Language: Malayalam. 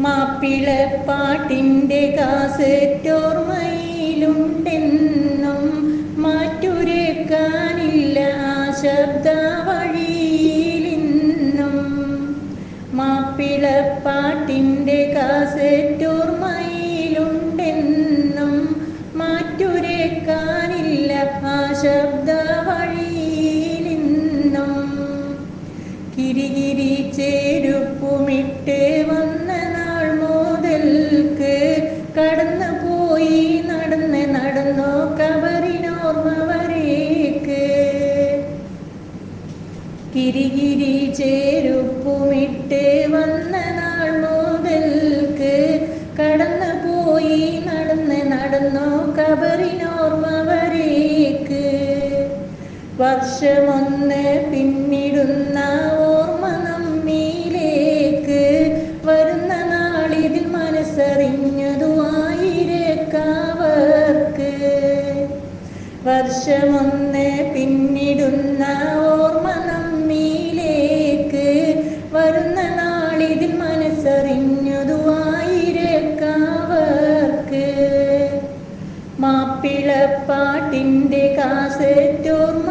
മാപ്പിളപ്പാട്ടിൻ്റെ കാസറ്റോർമ്മയിലുണ്ടെന്നും മാറ്റുരക്കാനില്ല ആ ശബ്ദവഴിയിലിന്നും. മാപ്പിളപ്പാട്ടിൻ്റെ കാസറ്റോർമ്മയിലുണ്ടെന്നും മാറ്റുരക്കാനില്ല ആ ശബ്ദവഴിയിലിന്നും. കിരികിരി ചെരുപ്പുമിട്ട് വന്ന നാൾ മുതൽക്ക് കടന്നുപോയി നടന്നോ കബറിനോർമ്മ വരേക്ക്. കിരികിരി ചെരുപ്പുമിട്ട് വന്ന നാൾ മുതൽക്ക് കടന്നുപോയി നടന്നോ കബറിനോർമ്മ വരേക്ക്. വർഷമൊന്ന് പിന്നിടുന്ന ഓർമ്മ നമ്മിലേക്ക് വരുന്ന നാളിതിൽ മനസ്സറിഞ്ഞതു ആയിരക്കാവർക്ക്. വർഷമൊന്ന് പിന്നിടുന്ന ഓർമ്മ നമ്മിലേക്ക് വരുന്ന നാളിതിൽ മനസ്സറിഞ്ഞതു ആയിരക്കാവർക്ക്. മാപ്പിളപ്പാട്ടിൻ്റെ കാസറ്റോർമ്മ